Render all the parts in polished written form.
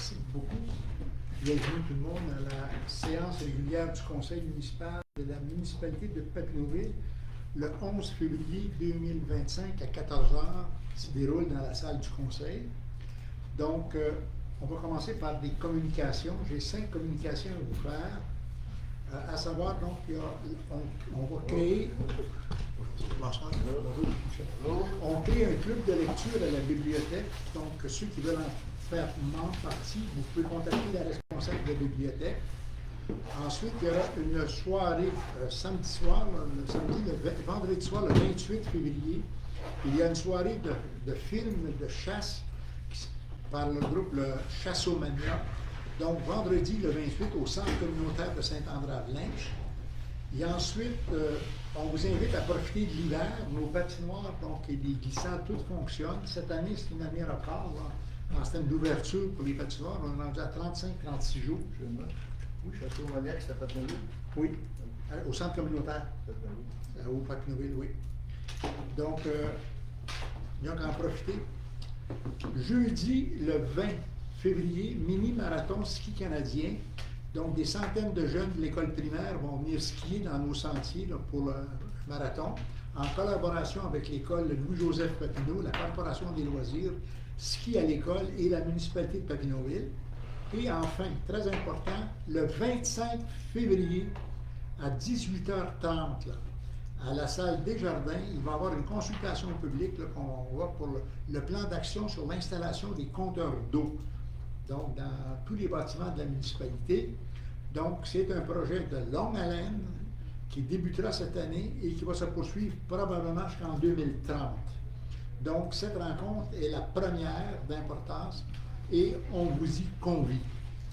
Merci beaucoup. Bienvenue tout le monde à la séance régulière du Conseil municipal de la municipalité de Papineauville, le 11 février 2025 à 14 heures, qui se déroule dans la salle du Conseil. Donc, on va commencer par des communications. J'ai 5 communications à vous faire. À savoir, donc, on va créer... On crée un club de lecture à la bibliothèque. Donc, ceux qui veulent en faire partie, vous pouvez contacter la responsable de la bibliothèque. Ensuite, il y aura une soirée samedi soir, vendredi soir, le 28 février. Il y a une soirée de films de chasse par le groupe le Chassomania. Donc, vendredi le 28 au centre communautaire de Saint-André-de-Linge. Et ensuite, on vous invite à profiter de l'hiver. Nos patinoires donc, et les glissades, tout fonctionne. Cette année, c'est une année record en système d'ouverture pour les patinoires. On est rendu à 35-36 jours. Oui, Château-Maniac, c'est à Papineauville? Oui, au centre communautaire. Au Papineauville, oui. Donc, il n'y a qu'à en profiter. Jeudi, le 20 février, mini-marathon ski canadien. Donc, des centaines de jeunes de l'école primaire vont venir skier dans nos sentiers là, pour le marathon, en collaboration avec l'école Louis-Joseph Papineau, la Corporation des loisirs, Ski à l'école et la municipalité de Papineauville. Et enfin, très important, le 25 février à 18h30, là, à la salle Desjardins, il va y avoir une consultation publique là, qu'on va pour le plan d'action sur l'installation des compteurs d'eau. Donc, dans tous les bâtiments de la municipalité. Donc, c'est un projet de longue haleine qui débutera cette année et qui va se poursuivre probablement jusqu'en 2030. Donc, cette rencontre est la première d'importance et on vous y convie.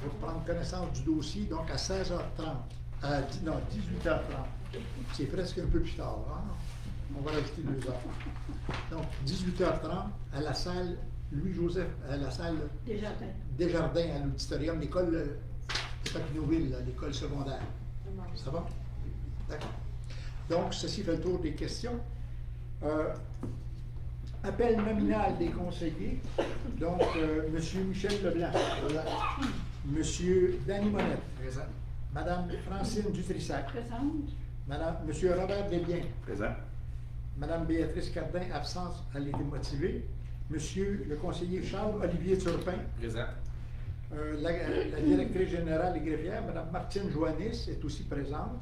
Pour prendre connaissance du dossier, donc à 16h30, non, 18h30. C'est presque un peu plus tard. Hein? On va rajouter 2 heures. Donc, 18h30 à la salle Louis-Joseph, à la salle Desjardins à l'auditorium, l'école de Papineauville, l'école secondaire. Ça va? D'accord. Donc, ceci fait le tour des questions. Appel nominal des conseillers. Donc, M. Michel Leblanc. M. Danny Monette. Présent. Mme Francine Dutrissac. Présente. M. Robert Desbiens. Présent. Mme Béatrice Cardin, absence, elle a été motivée. Monsieur le conseiller Charles-Olivier Turpin. Présent. La directrice générale et greffière, Mme Martine Joannis, est aussi présente.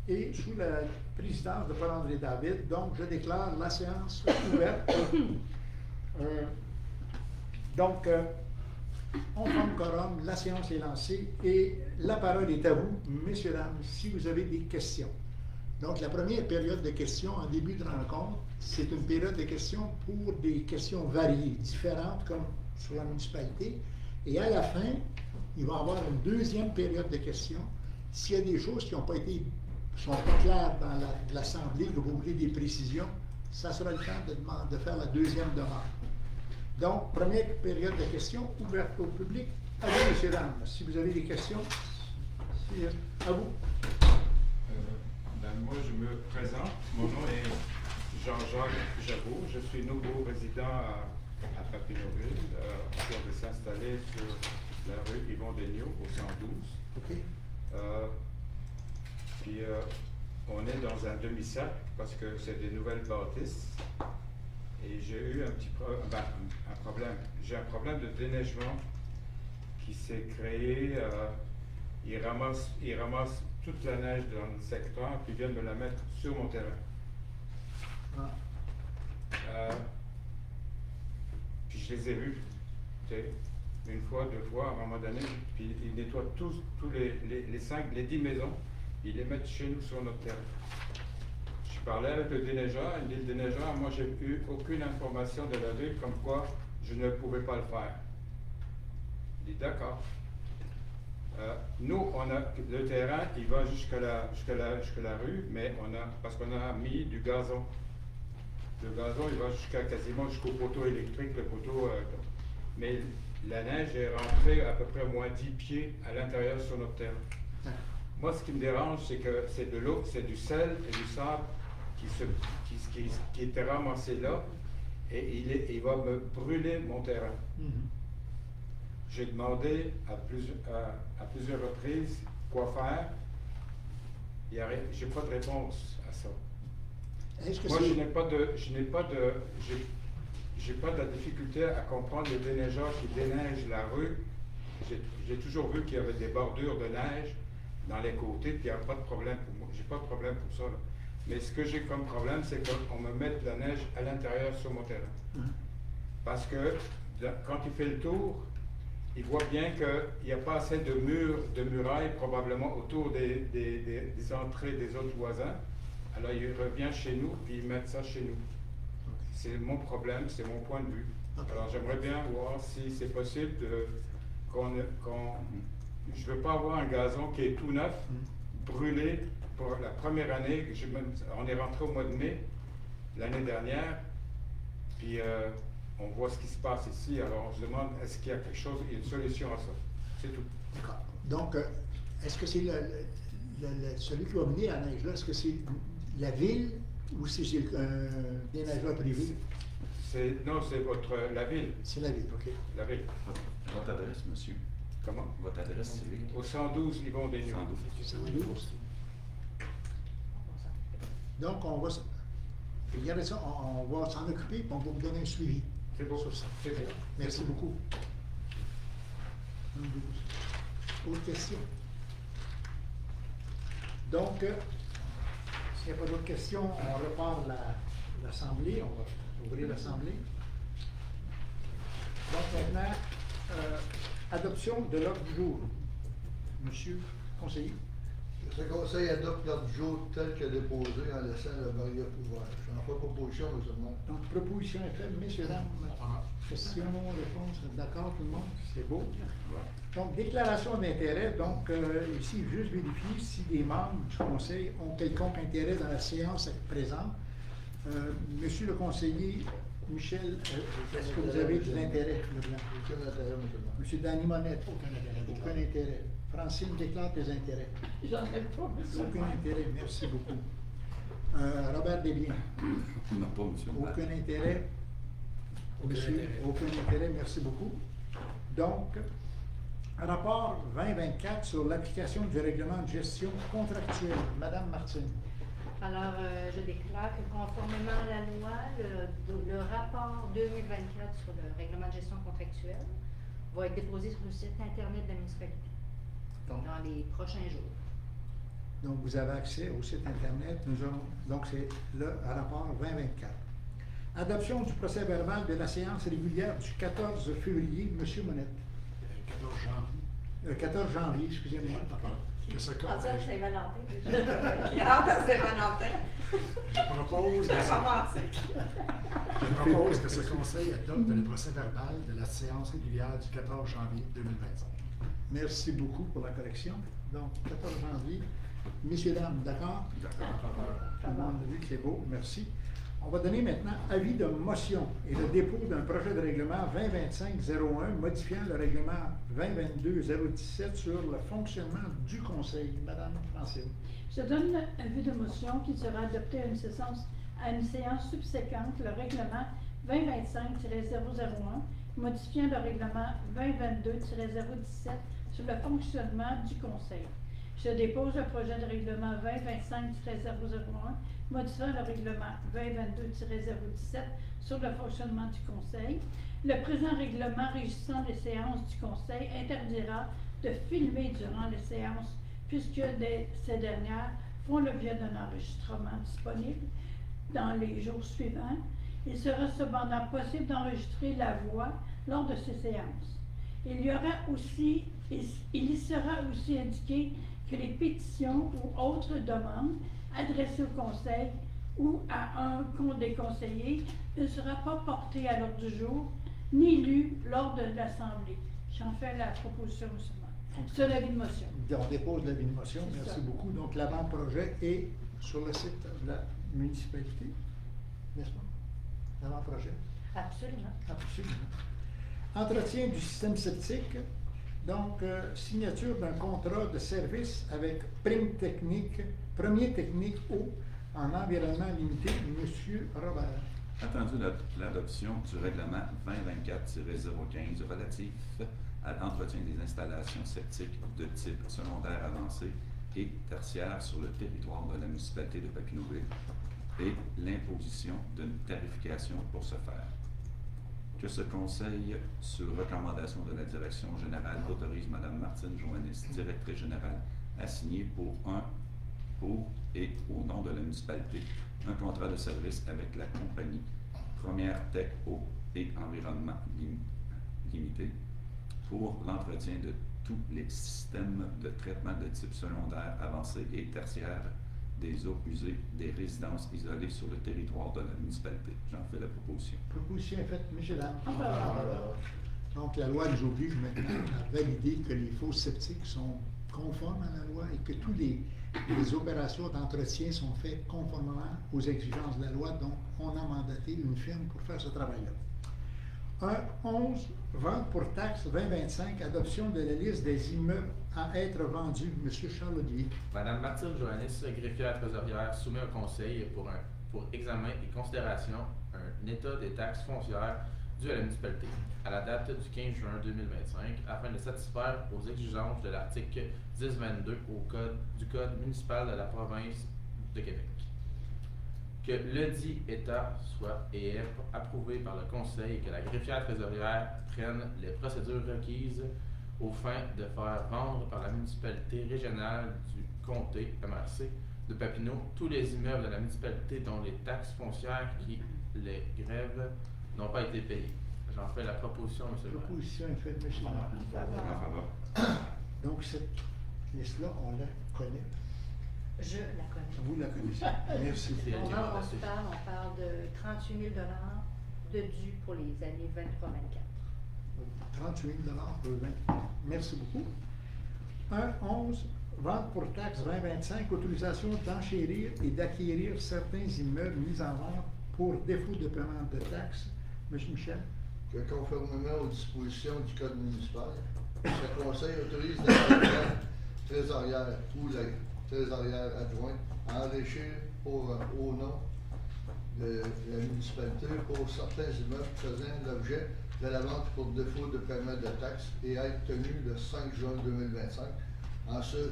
Et sous la présidence de Paul-André David, donc je déclare la séance ouverte. Donc, on forme quorum, la séance est lancée et la parole est à vous, messieurs, dames, si vous avez des questions. Donc, la première période de questions en début de rencontre, c'est une période de questions pour des questions variées, différentes, comme sur la municipalité. Et à la fin, il va y avoir une deuxième période de questions. S'il y a des choses qui n'ont pas été, sont pas claires dans l'Assemblée, que vous voulez des précisions, ça sera le temps de faire la deuxième demande. Donc, première période de questions ouverte au public. À vous, messieurs, dames, si vous avez des questions, à vous. Moi, je me présente. Mon nom est Jean-Jacques Jabot. Je suis nouveau résident à Papineauville. On vient de s'installer sur la rue Yvon Daigneault, au 112. OK. Puis, on est dans un demi-cercle parce que c'est des nouvelles bâtisses. Et j'ai eu un problème. J'ai un problème de déneigement qui s'est créé. Il ramasse toute la neige dans le secteur, puis viennent me la mettre sur mon terrain. Puis je les ai vus, une fois, 2 fois, à un moment donné, puis ils nettoient tous les 10 maisons, ils les mettent chez nous sur notre terrain. Je parlais avec le déneigeur, il dit le déneigeur, moi j'ai eu aucune information de la ville comme quoi je ne pouvais pas le faire. Il dit d'accord. Nous, on a le terrain, il va jusqu'à la rue, mais parce qu'on a mis du gazon. Le gazon, il va quasiment jusqu'au poteau électrique, le poteau. Mais la neige est rentrée à peu près moins 10 pieds à l'intérieur sur notre terrain. Moi, ce qui me dérange, c'est que c'est de l'eau, c'est du sel et du sable qui était ramassé là, et il va me brûler mon terrain. j'ai demandé à plusieurs reprises quoi faire. J'ai pas de réponse à ça. Est-ce que Moi, c'est... j'ai pas de la difficulté à comprendre les déneigeurs qui déneigent la rue. J'ai toujours vu qu'il y avait des bordures de neige dans les côtés, puis il n'y a pas de problème pour moi. J'ai pas de problème pour ça, là. Mais ce que j'ai comme problème, c'est qu'on me mette de la neige à l'intérieur sur mon terrain. Parce que quand il fait le tour, il voit bien qu'il n'y a pas assez de murailles probablement autour des entrées des autres voisins. Alors il revient chez nous, puis il met ça chez nous. C'est mon problème, c'est mon point de vue. Alors j'aimerais bien voir si c'est possible je ne veux pas avoir un gazon qui est tout neuf, brûlé pour la première année. On est rentré au mois de mai l'année dernière, puis on voit ce qui se passe ici. Alors on se demande, est-ce qu'il y a quelque chose, il y a une solution à ça? C'est tout. D'accord. Donc, est-ce que c'est celui qui va mener la neige là, est-ce que c'est la ville ou c'est des neigeurs privés? Non, c'est la ville. C'est la ville, OK. La ville. Votre adresse, monsieur? Comment? Votre adresse civique? Au 112 Yvon Desnieux. 112. Donc, on va... Regardez ça, on va s'en occuper et on va vous donner un suivi. C'est beau. Sur ça. C'est bien. Merci beaucoup. 112. Autre question? Donc, s'il n'y a pas d'autres questions, on repart l'Assemblée. On va ouvrir l'Assemblée. Donc maintenant, adoption de l'ordre du jour. Monsieur le conseiller. Ce conseil adopte l'ordre du jour tel que déposé en laissant le barrière ouvert. Je n'en fais proposition, M. le maire. Donc, proposition est faite, messieurs, dames. Questions, réponses, d'accord, tout le monde? C'est beau. Donc, déclaration d'intérêt. Donc, ici, juste vérifier si des membres du conseil ont quelconque intérêt dans la séance présente. Monsieur le conseiller, Michel, est-ce que vous avez de l'intérêt? Aucun intérêt, M. le maire. Monsieur Danny Monette? Aucun intérêt. Francine déclare tes intérêts. J'en ai pas, monsieur. Aucun intérêt, merci beaucoup. Robert Desbiens? Non, pas, monsieur. Aucun intérêt. Monsieur, aucun intérêt, merci beaucoup. Donc, rapport 2024 sur l'application du règlement de gestion contractuelle. Madame Martine. Alors, je déclare que conformément à la loi, le rapport 2024 sur le règlement de gestion contractuelle va être déposé sur le site Internet de la municipalité dans les prochains jours. Donc, vous avez accès au site Internet. Donc, c'est le rapport 2024. Adoption du procès-verbal de la séance régulière du 14 février. Monsieur Monette. 14 janvier. 14 janvier, excusez-moi. Que ce Ah, ça, conseil, c'est Valentin. Il rentre à Saint-Valentin. je propose que ce conseil adopte le procès-verbal de la séance régulière du 14 janvier 2025. Merci beaucoup pour la correction. Donc, 14 janvier. Messieurs, dames, d'accord? Tout le monde a vu que c'est beau, merci. On va donner maintenant avis de motion et le dépôt d'un projet de règlement 2025-01 modifiant le règlement 2022-017 sur le fonctionnement du conseil. Madame Francine. Je donne avis de motion qui sera adopté à une séance subséquente, le règlement 2025-001 modifiant le règlement 2022-017 sur le fonctionnement du conseil. Je dépose le projet de règlement 2025-001 modifiant le règlement 2022-017 sur le fonctionnement du conseil. Le présent règlement régissant les séances du conseil interdira de filmer durant les séances puisque ces dernières font l'objet d'un enregistrement disponible dans les jours suivants. Il sera cependant possible d'enregistrer la voix lors de ces séances. Il y sera aussi indiqué que les pétitions ou autres demandes adressées au conseil ou à un des conseillers ne sera pas portées à l'ordre du jour ni lues lors de l'Assemblée. J'en fais la proposition seulement. C'est l'avis de motion. On dépose l'avis de motion. Merci beaucoup. Donc, l'avant-projet est sur le site de la municipalité, n'est-ce pas? L'avant-projet? Absolument. Absolument. Entretien du système septique. Donc, signature d'un contrat de service avec Prime Technique, Premier Technique Eau en environnement limité, Monsieur Robert. Attendu l'adoption du règlement 2024-015 relatif à l'entretien des installations septiques de type secondaire avancé et tertiaire sur le territoire de la municipalité de Papineauville et l'imposition d'une tarification pour ce faire. Que ce Conseil, sur recommandation de la Direction générale, autorise Mme Martine Joannis, directrice générale, à signer pour et au nom de la municipalité un contrat de service avec la compagnie Première Tech Eau et Environnement Limité pour l'entretien de tous les systèmes de traitement de type secondaire, avancé et tertiaire des eaux usées des résidences isolées sur le territoire de la municipalité. J'en fais la proposition. Proposition est faite, messieurs, dames. En faveur. Donc, la loi nous oblige maintenant à valider que les fosses septiques sont conformes à la loi et que toutes les opérations d'entretien sont faites conformément aux exigences de la loi. Donc, on a mandaté une firme pour faire ce travail-là. 11, vente pour taxe 2025, adoption de la liste des immeubles à être vendus. Monsieur Charles-Olivier. Madame Martine Joannis, greffière trésorière, soumet au Conseil pour examen et considération un état des taxes foncières dues à la municipalité à la date du 15 juin 2025 afin de satisfaire aux exigences de l'article 1022 du Code municipal de la province de Québec. Que le dit État soit et est approuvé par le Conseil et que la greffière trésorière prenne les procédures requises aux fins de faire vendre par la municipalité régionale du comté MRC de Papineau tous les immeubles de la municipalité dont les taxes foncières qui les grèvent n'ont pas été payées. J'en fais la proposition, M. le maire. Proposition est faite, monsieur le maire. En faveur. Donc, cette liste-là, on la connaît. Je la connais. Vous la connaissez. Merci. C'est elle On qui va dessus. parle de 38 000 de dû pour les années 23-24. 38 000 pour le 20. Merci beaucoup. 1.11, vente pour taxe 2025, autorisation d'enchérir et d'acquérir certains immeubles mis en vente pour défaut de paiement de taxes. Monsieur Michel. Que conformément aux dispositions du Code municipal, ce Conseil autorise la greffière trésorière ou la trésorière adjointe à enrichir au nom de la municipalité pour certains immeubles faisant l'objet de la vente pour défaut de paiement de taxes et être tenu le 5 juin 2025, en ce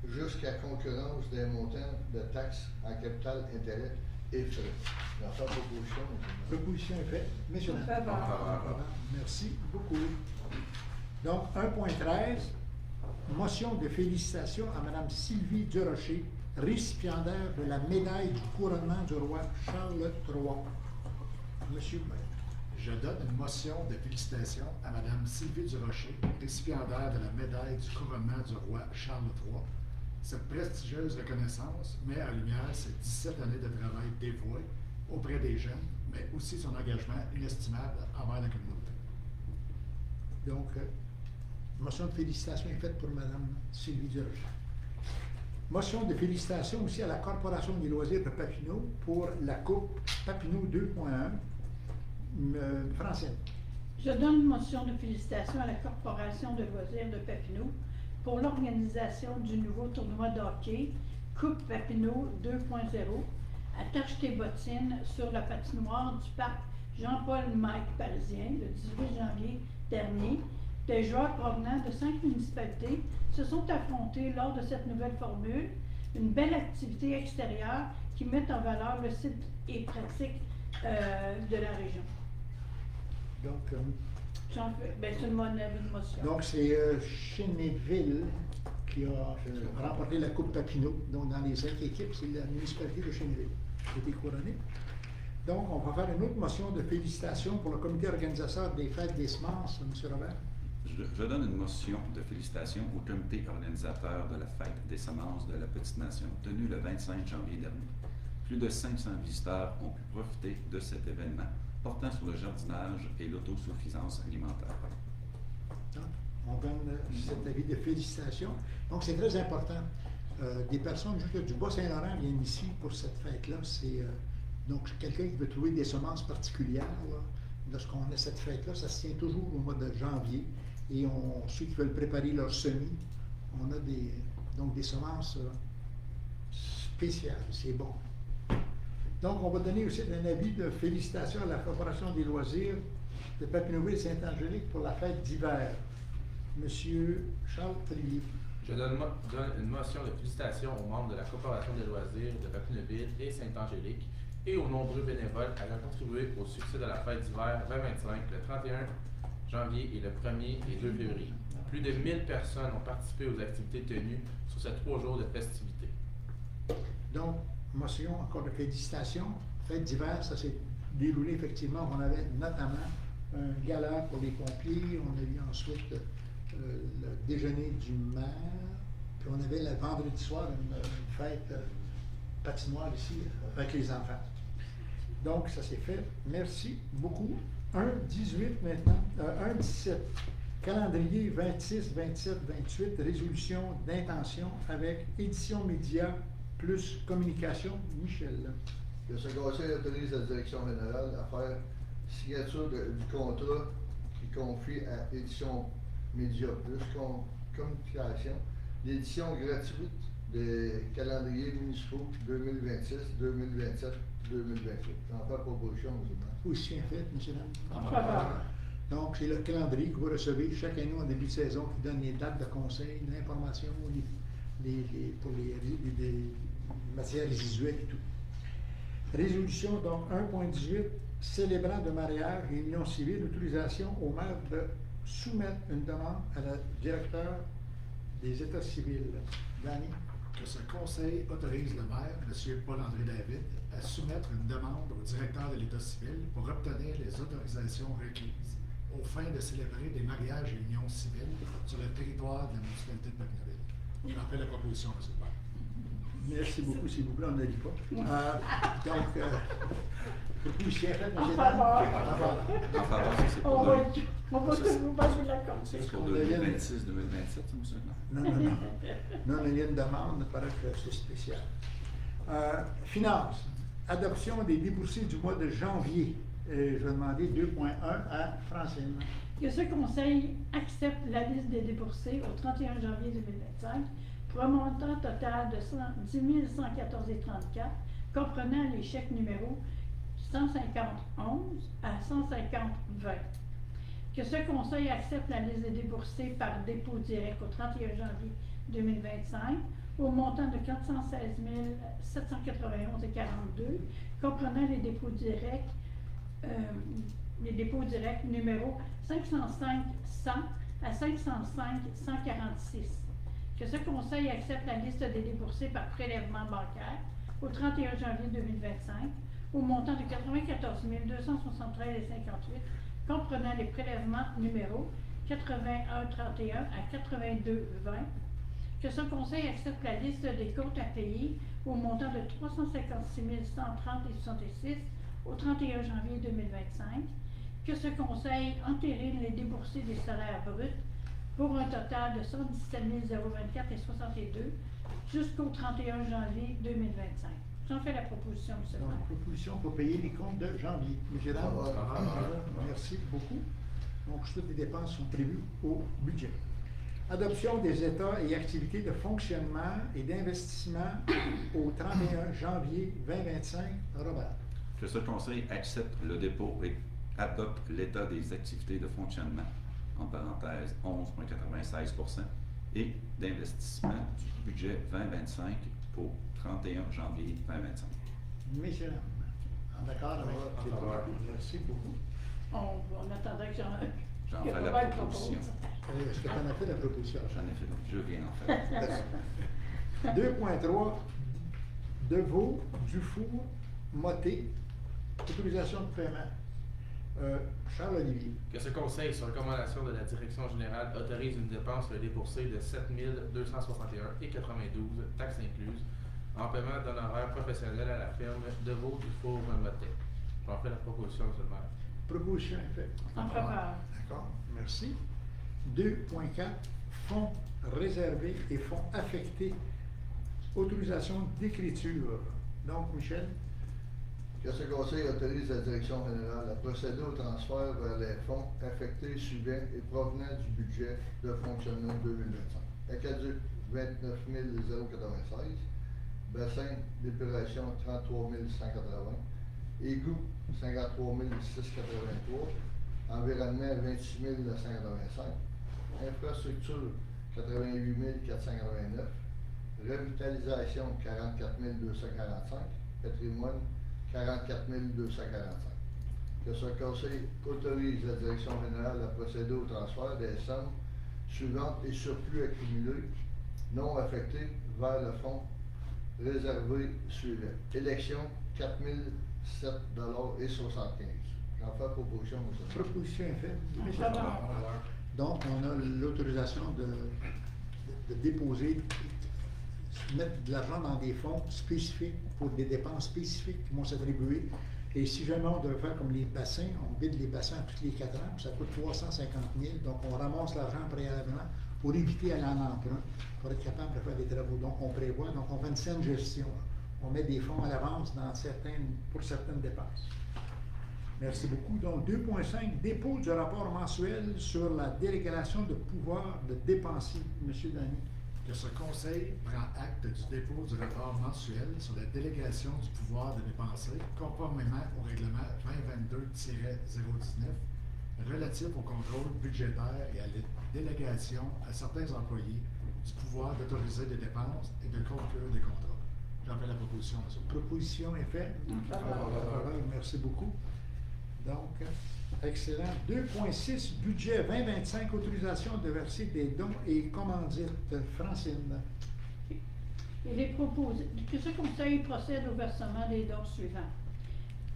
jusqu'à concurrence des montants de taxes en capital, intérêt et frais. Dans sa proposition, Proposition est faite. Messieurs, En dames. faveur. En faveur. Merci beaucoup. Donc, 1.13, motion de félicitations à Mme Sylvie Durocher, récipiendaire de la médaille du couronnement du roi Charles III. Monsieur le maire. Je donne une motion de félicitations à Mme Sylvie Durocher, récipiendaire de la médaille du couronnement du roi Charles III. Cette prestigieuse reconnaissance met en lumière ses 17 années de travail dévoué auprès des jeunes, mais aussi son engagement inestimable envers la communauté. Donc, motion de félicitations est faite pour Mme Sylvie Durocher. Motion de félicitations aussi à la Corporation des loisirs de Papineau pour la Coupe Papineau 2.1. Francine. Je donne une motion de félicitations à la Corporation de loisirs de Papineau pour l'organisation du nouveau tournoi de hockey Coupe Papineau 2.0 à Tacheté-Bottine sur la patinoire du parc Jean-Paul-Mike parisien le 18 janvier dernier. Des joueurs provenant de 5 municipalités se sont affrontés lors de cette nouvelle formule, une belle activité extérieure qui met en valeur le site et pratique de la région. Donc, C'est une motion. donc c'est Chénéville qui a remporté la Coupe Papineau. Donc, dans les 5 équipes, c'est la municipalité de Chénéville qui a été couronnée. Donc, on va faire une autre motion de félicitations pour le comité organisateur des fêtes des semences, M. Robert. Je donne une motion de félicitations au comité organisateur de la fête des semences de la Petite Nation, tenue le 25 janvier dernier. Plus de 500 visiteurs ont pu profiter de cet événement portant sur le jardinage et l'autosuffisance alimentaire. Donc, on donne cet avis de félicitations. Donc, c'est très important. Des personnes jusque du Bas-Saint-Laurent viennent ici pour cette fête-là. C'est donc quelqu'un qui veut trouver des semences particulières. Là, lorsqu'on a cette fête-là, ça se tient toujours au mois de janvier. Et ceux qui veulent préparer leur semis, on a des semences spéciales. C'est bon. Donc, on va donner aussi un avis de félicitations à la Corporation des loisirs de Papineauville-Saint-Angélique pour la fête d'hiver. Monsieur Charles Olivier. Je donne une motion de félicitations aux membres de la Corporation des loisirs de Papineauville et Saint-Angélique et aux nombreux bénévoles ayant contribué au succès de la fête d'hiver 2025 le 31 janvier et le 1er et 2 février. Plus de 1000 personnes ont participé aux activités tenues sur ces 3 jours de festivités. Donc, motion encore de félicitations. Fête d'hiver, ça s'est déroulé effectivement. On avait notamment un gala pour les pompiers. On a eu ensuite le déjeuner du maire. Puis on avait le vendredi soir une fête patinoire ici avec les enfants. Donc, ça s'est fait. Merci beaucoup. 1-18 maintenant. 1-17. Calendrier 26, 27, 28. Résolution d'intention avec édition média plus communication. Michel. Que ce conseil autorise la direction générale à faire signature du contrat qui confie à Édition Média Plus Communication l'édition gratuite des calendriers municipaux 2026, 2027, 2028. J'en fais proposition aux humains. Aussi bien fait, M. En faveur. Donc, c'est le calendrier que vous recevez chaque année en début de saison qui donne les dates de conseil, l'information pour les matières visuelles et tout. Résolution, donc 1.18, célébrant de mariage et union civile, autorisation au maire de soumettre une demande à la directeur des États civils. Danny. Que ce conseil autorise le maire, M. Paul-André David, à soumettre une demande au directeur de l'État civil pour obtenir les autorisations requises aux fins de célébrer des mariages et unions civiles sur le territoire de la municipalité de Papineauville. J'en fais la proposition, M. le maire. Merci beaucoup, s'il vous plaît, on ne dit pas. Proposition faite, M. En Dan. faveur. En faveur, ça, c'est On pour va deux- vous passer la compte. c'est pour On 2026, 2027, ça, monsieur? Non. Non, mais il y a une demande, il paraît que c'est spécial. Finances. Adoption des déboursés du mois de janvier. Je vais demander 2.1 à Francine. Que ce conseil accepte la liste des déboursés au 31 janvier 2025 pour un montant total de 10 114,34, comprenant les chèques numéros 150-11 à 150-20. Que ce conseil accepte la liste des déboursés par dépôt direct au 31 janvier 2025 au montant de 416 791,42, comprenant les dépôts directs numéro 505-100 à 505-146. Que ce conseil accepte la liste des déboursés par prélèvement bancaire au 31 janvier 2025 au montant de 94 273,58, comprenant les prélèvements numéro 81-31 à 82-20. Que ce conseil accepte la liste des comptes à payer au montant de 356 130,66 au 31 janvier 2025. Que ce conseil entérine les déboursés des salaires bruts pour un total de 117 024,62 jusqu'au 31 janvier 2025. J'en fais la proposition, M. le Donc, maire. proposition pour payer les comptes de janvier. M. Gérard. Merci beaucoup. Donc, toutes les dépenses sont prévues au budget. Adoption des états et activités de fonctionnement et d'investissement au 31 janvier 2025. Robert. Que ce conseil accepte le dépôt et adopte l'état des activités de fonctionnement, en parenthèse 11,96%, et d'investissement du budget 2025 au 31 janvier 2025. Messieurs, en accord avec les propositions. Merci beaucoup. On attendait que J'en que fais la Robert proposition. propose. Est-ce que tu en as fait la proposition? J'en ai fait, je viens en faire. 2.3 Deveau, Dufour, Moté, autorisation de paiement. Charles Olivier. Que ce conseil, sur recommandation de la direction générale, autorise une dépense déboursée de 7 261,92, taxes incluses, en paiement d'honoraires professionnels à la firme Deveau Dufour Motet. J'en fais la proposition, M. le maire. Proposition est faite. En faveur. D'accord, merci. 2.4 Fonds réservés et fonds affectés. Autorisation d'écriture. Donc, Michel. Que ce conseil autorise la direction générale à procéder au transfert vers les fonds affectés suivants et provenant du budget de fonctionnement 2025. Acadie 29 096, bassin d'épuration 33 180, égout 53 683, environnement 26 185, infrastructure 88 489, revitalisation 44 245, patrimoine 44 245. Que ce conseil autorise la direction générale à procéder au transfert des sommes suivantes et surplus accumulés non affectés vers le fonds réservé suivant. Élection 4 007,75 $. J'en fais proposition, monsieur. Proposition est faite. Favorable. Donc, on a l'autorisation de déposer, mettre de l'argent dans des fonds spécifiques pour des dépenses spécifiques qui vont s'attribuer. Et si jamais on devait faire comme les bassins, on vide les bassins tous les 4 ans, puis ça coûte 350 000. Donc, on ramasse l'argent préalablement pour éviter aller en emprunt, pour être capable de faire des travaux. Donc, on prévoit, donc on fait une saine gestion. On met des fonds à l'avance pour certaines dépenses. Merci beaucoup. Donc, 2.5, dépôt du rapport mensuel sur la délégation de pouvoir de dépenser. Monsieur Dany. Que ce conseil prend acte du dépôt du rapport mensuel sur la délégation du pouvoir de dépenser, conformément au règlement 2022-019 relatif au contrôle budgétaire et à la délégation à certains employés du pouvoir d'autoriser des dépenses et de conclure des contrats. J'en fais la proposition, monsieur. Proposition est faite. Favorable. Merci beaucoup. Donc, excellent. 2.6, budget 2025, autorisation de verser des dons et commandites. Francine. Il est proposé que ce conseil procède au versement des dons suivants.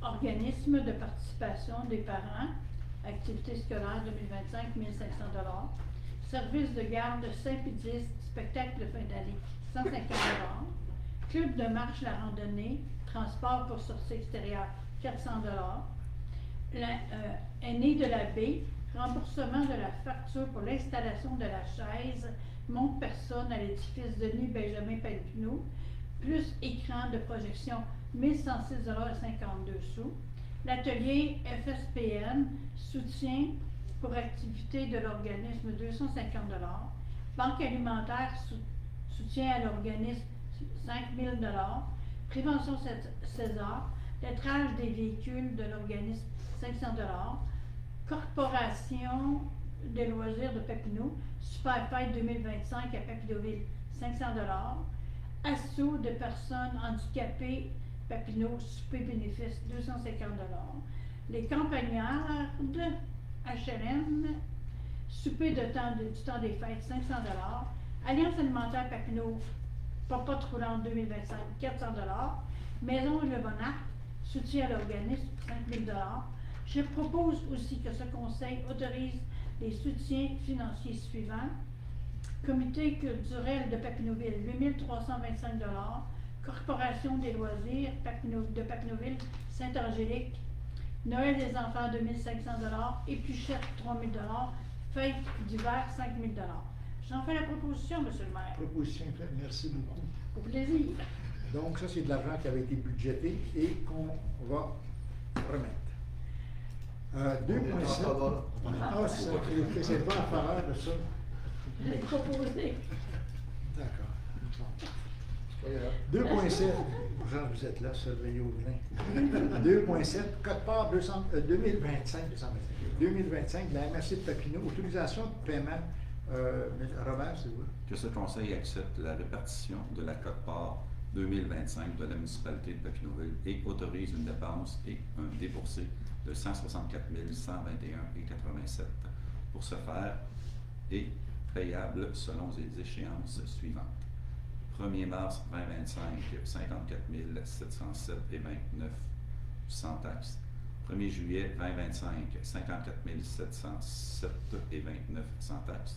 Organisme de participation des parents, activité scolaire 2025, 1 500 $. Service de garde Saint-Pédis, spectacle de fin d'année, 150 $. Club de marche la randonnée, transport pour sortie extérieure, 400 $. Aîné de la baie, remboursement de la facture pour l'installation de la chaise monte-personne à l'édifice Denis Benjamin Papineau, plus écran de projection 1106,52 $. L'atelier FSPN, soutien pour activité de l'organisme 250 $. Banque alimentaire, soutien à l'organisme 5 000 $. Prévention César, lettrage des véhicules de l'organisme 500 $. Corporation des loisirs de Papineau, Super Fête 2025 à Papineauville, 500 $. Assaut de personnes handicapées, Papineau, souper bénéfice, 250 $. Les campagnards de HLM, souper du temps des fêtes, 500 $. Alliance alimentaire Papineau, popote roulante 2025, 400 $. Maison Le Bonheur, soutien à l'organisme, 5 000 $. Je propose aussi que ce conseil autorise les soutiens financiers suivants. Comité culturel de Papineauville, 8 325 $. Corporation des loisirs de Papineauville, Sainte-Angélique, Noël des enfants, 2 500 $. Épluchette, 3 000 $. Fête d'hiver, 5 000 $. J'en fais la proposition, M. le maire. Proposition est faite. Merci beaucoup. Au plaisir. Donc, ça, c'est de l'argent qui avait été budgété et qu'on va remettre. 2.7. Ah, c'est pas en faveur de ça. Je l'ai proposé. D'accord. 2.7. Jean, vous êtes là, surveillez au grain. 2.7, code-part 2025, 2025 de la MRC de Papineau, autorisation de paiement. Robert, c'est vous? Que ce conseil accepte la répartition de la quote-part 2025 de la municipalité de Papineauville et autorise une dépense et un déboursé de 164 121,87 $ pour ce faire et payable selon les échéances suivantes. 1er mars 2025, 54 707,29 $ sans taxes. 1er juillet 2025, 54 707,29 $ sans taxes.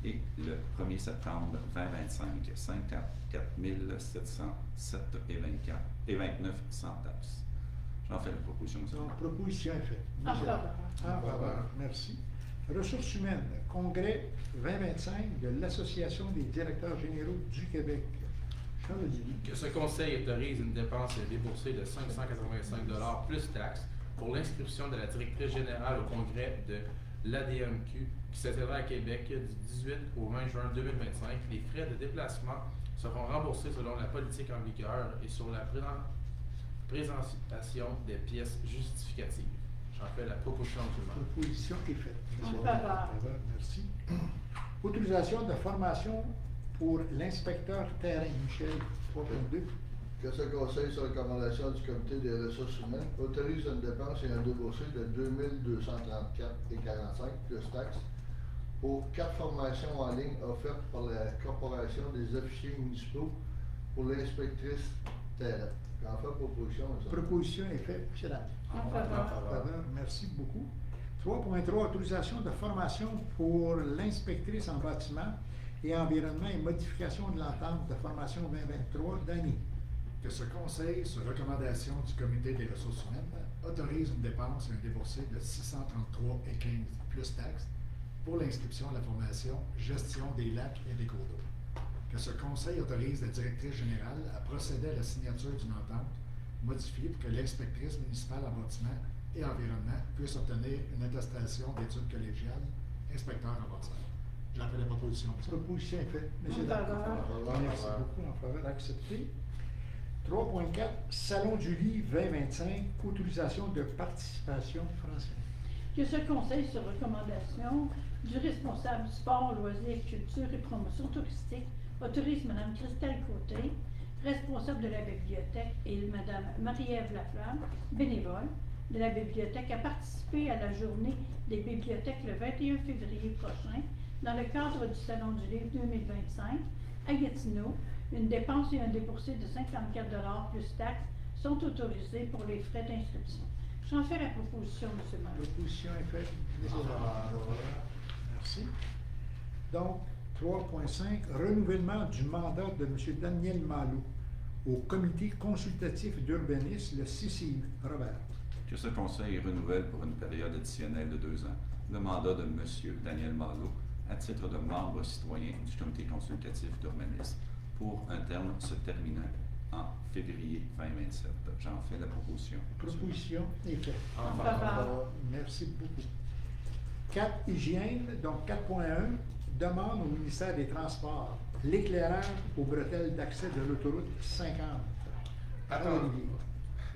Et le 1er septembre 2025, 54 707,29 $ sans taxes. J'en fais la proposition. Donc, proposition est faite. En faveur. En faveur. Merci. Ressources humaines, congrès 2025 de l'Association des directeurs généraux du Québec. Charles-Olivier. Que ce conseil autorise une dépense déboursée de 585 $ plus taxes pour l'inscription de la directrice générale au congrès de l'ADMQ qui se tiendra à Québec du 18 au 20 juin 2025. Les frais de déplacement seront remboursés selon la politique en vigueur et sur la présentation des pièces justificatives. J'en fais la proposition du La maire. proposition est faite. En Monsieur faveur. Faveur, merci. Autorisation de formation pour l'inspecteur terrain, Michel 3.2. Que ce conseil, sur recommandation du comité des ressources humaines, autorise une dépense et un déboursé de 2234,45 plus taxes pour 4 formations en ligne offertes par la Corporation des officiers municipaux pour l'inspectrice terrain. J'en fais proposition. monsieur. Proposition est faite. Monsieur Dame. En En faveur. faveur, merci beaucoup. 3.3, autorisation de formation pour l'inspectrice en bâtiment et environnement et modification de l'entente de formation 2023 d'année. Que ce conseil, sur recommandation du comité des ressources humaines, autorise une dépense et un déboursé de 633,15 plus taxes pour l'inscription à la formation Gestion des lacs et des cours d'eau. Que ce conseil autorise la directrice générale à procéder à la signature d'une entente modifiée pour que l'inspectrice municipale en bâtiment et environnement puisse obtenir une attestation d'études collégiales inspecteur en bâtiment. J'en fais la proposition. monsieur. Proposition est faite. Monsieur En Dame. faveur. Merci beaucoup. En faveur, accepté. 3.4, Salon du Lit 2025, autorisation de participation française. Que ce conseil, sur recommandation du responsable du sport, loisirs, culture et promotion touristique, autorise Mme Christelle Côté, responsable de la bibliothèque, et Mme Marie-Ève Laflamme, bénévole de la bibliothèque, à participer à la journée des bibliothèques le 21 février prochain dans le cadre du Salon du Livre 2025 à Gatineau. Une dépense et un déboursé de 54 plus taxes sont autorisés pour les frais d'inscription. J'en fais la proposition, M. le maire. Proposition est faite. Monsieur Dame. Merci. Donc, 3.5, renouvellement du mandat de M. Daniel Malo au comité consultatif d'urbanisme, le CCU. Robert. Que ce conseil renouvelle pour une période additionnelle de 2 ans le mandat de M. Daniel Malo à titre de membre citoyen du comité consultatif d'urbanisme pour un terme se terminant en février 2027. J'en fais la proposition. Proposition est faite. En faveur. Merci beaucoup. 4, hygiène, donc 4.1, demande au ministère des Transports l'éclairage aux bretelles d'accès de l'autoroute 50. Olivier.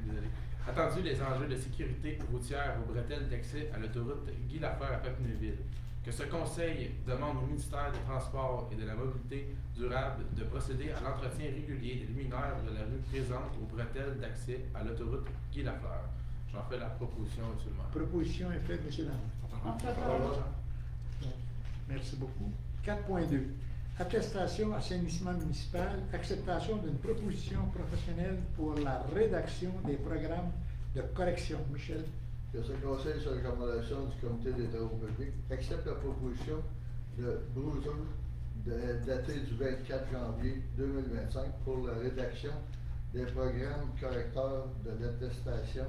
Désolé. Attendu les enjeux de sécurité routière aux bretelles d'accès à l'autoroute Guy Lafleur à Papineauville. Que ce conseil demande au ministère des Transports et de la Mobilité durable de procéder à l'entretien régulier des luminaires de la rue présente aux bretelles d'accès à l'autoroute Guy Lafleur. J'en fais la proposition, M. le maire. Proposition est faite, M. Lamont. En faveur. Merci beaucoup. 4.2. Attestation assainissement municipal, acceptation d'une proposition professionnelle pour la rédaction des programmes de correction. Michel. Que ce conseil, sur recommandation du comité des travaux publics, accepte la proposition de Bruzel datée du 24 janvier 2025 pour la rédaction des programmes correcteurs de l'attestation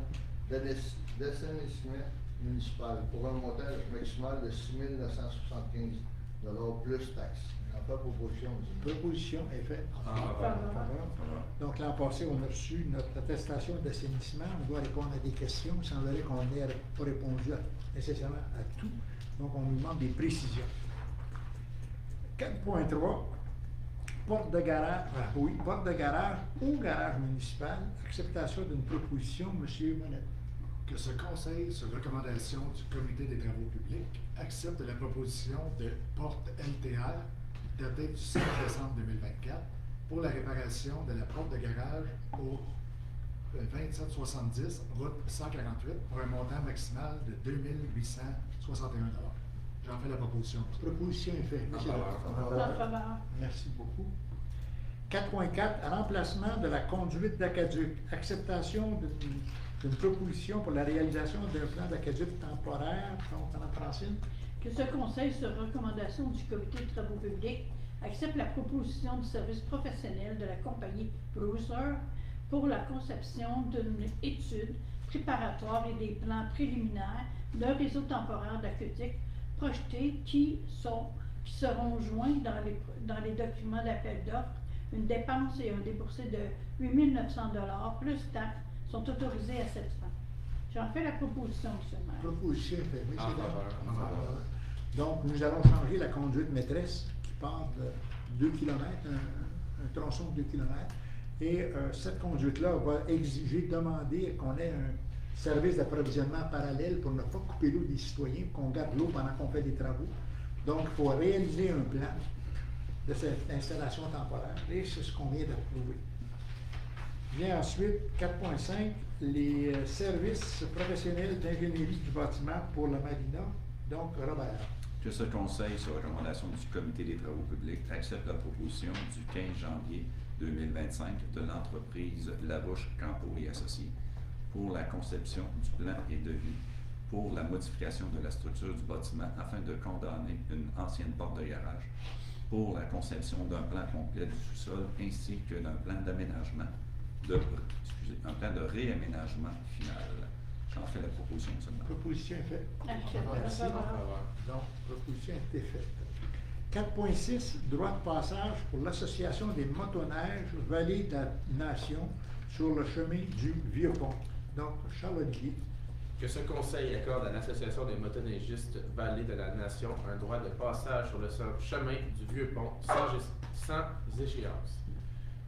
d'assainissement municipal pour un montant maximal de 6 975 plus taxes. J'en fais proposition. monsieur. Proposition est faite. En faveur. Donc, l'an passé, on a reçu notre attestation d'assainissement. On doit répondre à des questions. Il semblerait qu'on n'ait pas répondu nécessairement à tout. Donc, on nous demande des précisions. 4.3, porte de garage, porte de garage au garage municipal. Acceptation d'une proposition, M. Monette. Que ce conseil, sur recommandation du comité des travaux publics, accepte la proposition de porte LTR datée du 5 décembre 2024 pour la réparation de la porte de garage au 2770 route 148 pour un montant maximal de 2861 $. J'en fais la proposition. Proposition est faite. En Monsieur faveur. le- En faveur. Merci beaucoup. 4.4, remplacement de la conduite d'aqueduc. Acceptation d'une proposition pour la réalisation d'un plan d'aqueduc temporaire. Donc, Mme Francine. Que ce conseil, sur recommandation du comité de travaux publics, accepte la proposition du service professionnel de la compagnie Bruiser pour la conception d'une étude préparatoire et des plans préliminaires d'un réseau temporaire d'aqueduc projetés qui seront joints dans les documents d'appel d'offres. Une dépense et un déboursé de 8 900 $ plus taxes sont autorisés à cette fin. J'en fais la proposition, M. le maire. Proposition est faite. Monsieur En le- faveur. En faveur. Donc, nous allons changer la conduite maîtresse qui part de 2 km, un tronçon de 2 km. Et cette conduite-là va demander qu'on ait un service d'approvisionnement parallèle pour ne pas couper l'eau des citoyens, qu'on garde l'eau pendant qu'on fait des travaux. Donc, il faut réaliser un plan de cette installation temporaire et c'est ce qu'on vient d'approuver. Vient ensuite 4.5, les services professionnels d'ingénierie du bâtiment pour la marina. Donc, Robert. Que ce Conseil, sur recommandation du Comité des travaux publics, accepte la proposition du 15 janvier 2025 de l'entreprise Larouche Campo et Associés pour la conception du plan et devis pour la modification de la structure du bâtiment afin de condamner une ancienne porte de garage, pour la conception d'un plan complet du sous-sol ainsi que d'un plan d'aménagement, un plan de réaménagement final. J'en fais la proposition seulement. Proposition est faite. Merci. Donc, proposition a été faite. 4.6, droit de passage pour l'Association des motoneiges Vallée de la Nation sur le chemin du Vieux-Pont. Donc, Charles Olivier. Que ce Conseil accorde à l'Association des motoneigistes Vallée de la Nation un droit de passage sur le chemin du Vieux-Pont sans échéance.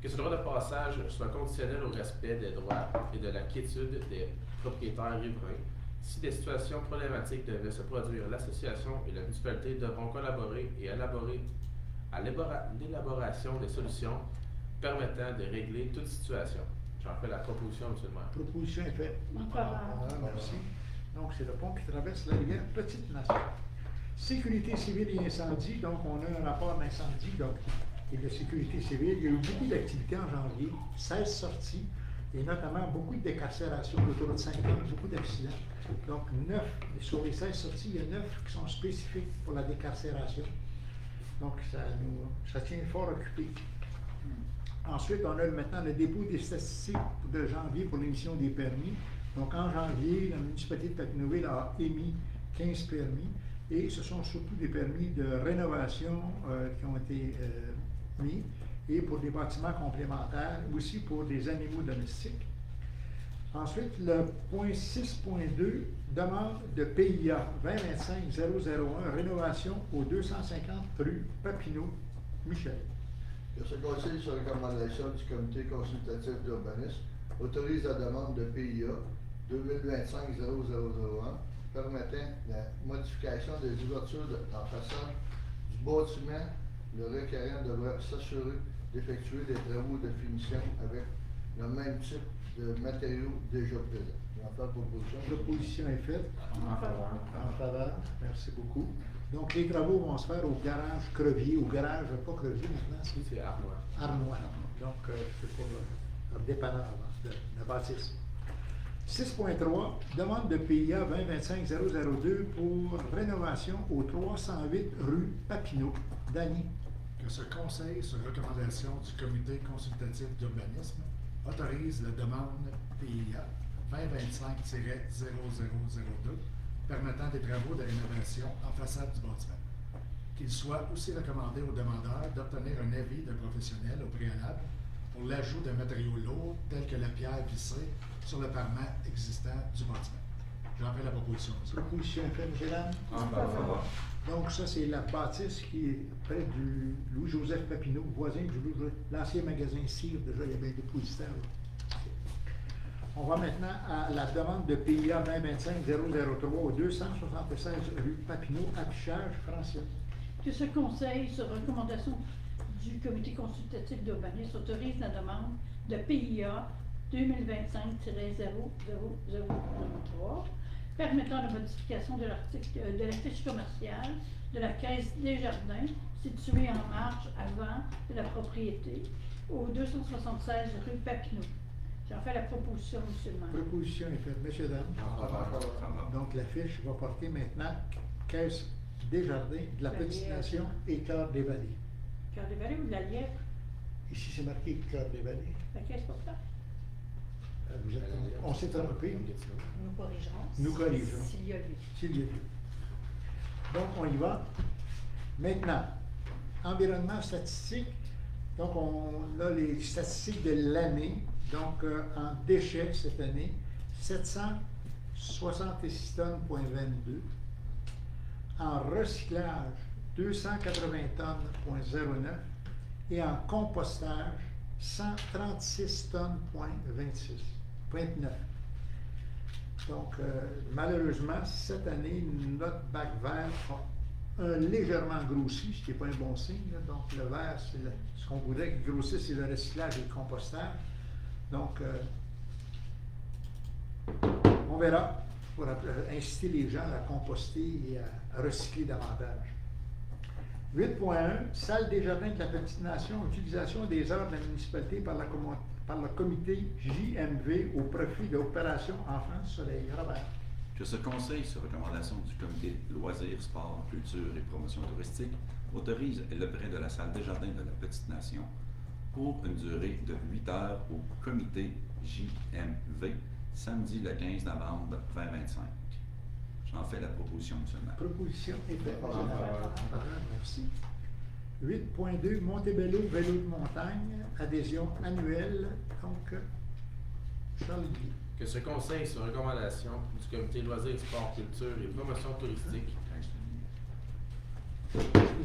Que ce droit de passage soit conditionnel au respect des droits et de la quiétude des propriétaires riverains. Si des situations problématiques devaient se produire, l'association et la municipalité devront collaborer et élaborer à l'élaboration des solutions permettant de régler toute situation. J'en fais la proposition, M. le maire. Proposition est faite. En faveur. Merci. Donc, c'est le pont qui traverse la rivière Petite Nation. Sécurité civile et incendie. Donc, on a un rapport d'incendie et de sécurité civile. Il y a eu beaucoup d'activités en janvier, 16 sorties, et notamment beaucoup de décarcérations, l'autoroute 50, beaucoup d'accidents. Donc, 9, sur les 16 sorties, il y a 9 qui sont spécifiques pour la décarcération. Donc, ça tient fort occupé. Ensuite, on a maintenant le dépôt des statistiques de janvier pour l'émission des permis. Donc, en janvier, la municipalité de Papineauville a émis 15 permis et ce sont surtout des permis de rénovation qui ont été mis et pour des bâtiments complémentaires, aussi pour des animaux domestiques. Ensuite, le point 6.2, demande de PIA 2025-001, rénovation aux 250 rue Papineau. Michel. Que ce Conseil, sur recommandation du Comité consultatif d'urbanisme, autorise la demande de PIA 2025-0001 permettant la modification des ouvertures en façade du bâtiment. Le requérant devra s'assurer d'effectuer des travaux de finition avec le même type de matériaux déjà présents. Je vais faire proposition. Proposition est faite. En faveur. En faveur. Merci beaucoup. Donc, les travaux vont se faire au garage Crevier, au garage, pas Crevier maintenant, C'est Arnois. Arnois. Donc, c'est pour le dépanneur de bâtisse. 6.3, demande de PIA 2025-002 pour rénovation au 308 rue Papineau. Dany. Que ce Conseil, sur recommandation du Comité consultatif d'urbanisme, autorise la demande PIA 2025-0002 permettant des travaux de rénovation en façade du bâtiment. Qu'il soit aussi recommandé aux demandeurs d'obtenir un avis d'un professionnel au préalable pour l'ajout de matériaux lourds tels que la pierre vissée sur le parement existant du bâtiment. J'en fais la proposition. Proposition est faite, M. Lam. En faveur. Donc, ça, c'est la bâtisse qui est près du Louis-Joseph Papineau, voisin du l'ancien magasin Cire. Déjà, il y avait un dépositaire. On va maintenant à la demande de PIA 2025-003 au 276 rue Papineau, affichage français. Que ce Conseil, sur recommandation du Comité consultatif d'urbanisme, autorise la demande de PIA 2025-00003 permettant la modification de la fiche commerciale de la Caisse Desjardins située en marge avant de la propriété au 276 rue Papineau. J'en fais la proposition, M. le maire. Proposition est faite. Messieurs, dames. Donc, la fiche va porter maintenant Caisse Desjardins de la Petite Nation et Cœur des Vallées. Cœur des Vallées ou de la Lièvre? Ici, c'est marqué Cœur des Vallées. La Caisse portable? On s'est trompé. Nous corrigerons. Nous corrigerons. S'il y a lieu. S'il y a lieu. Donc, on y va. Maintenant, environnement statistique. Donc, on a les statistiques de l'année. Donc, en déchets cette année, 766 tonnes, .22. en recyclage 280 tonnes,09 et en compostage 136 tonnes,29. Donc, malheureusement, cette année, notre bac vert a légèrement grossi, ce qui n'est pas un bon signe. Là. Donc, le vert, c'est ce qu'on voudrait qu'il grossisse, c'est le recyclage et le compostage. Donc, on verra pour inciter les gens à composter et à recycler davantage. 8.1, salle des jardins de la Petite Nation, utilisation des heures de la municipalité par le comité JMV au profit de l'opération Enfants du Soleil. Robert. Que ce conseil, sur recommandation du comité Loisirs, Sport, Culture et Promotion touristique, autorise le prêt de la salle des jardins de la Petite Nation pour une durée de 8 heures au comité JMV, samedi le 15 novembre 2025. J'en fais la proposition, M. le maire. Proposition est faite. Merci. 8.2, Montebello, vélo de montagne, adhésion annuelle. Donc, Charles Guy. Que ce conseil, sur recommandation du comité Loisirs, Sport, Culture et Promotion touristique,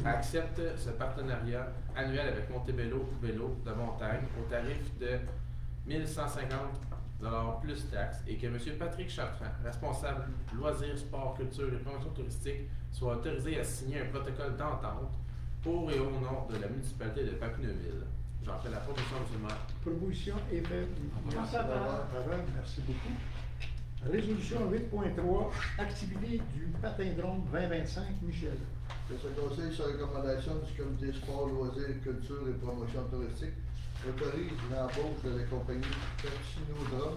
accepte ce partenariat annuel avec Montebello Vélo de montagne au tarif de 1150 plus taxes et que M. Patrick Chartrand, responsable Loisirs, Sport, Culture et Promotion touristique, soit autorisé à signer un protocole d'entente pour et au nom de la municipalité de Papineauville. J'en fais la proposition, M. le maire. Proposition est faite. En faveur. Merci beaucoup. Résolution 8.3, activité du patindrome 2025, Michel. Que ce conseil, sur recommandation du comité Sport, Loisirs, Culture et Promotion touristique, autorise l'embauche de la compagnie Patinodrome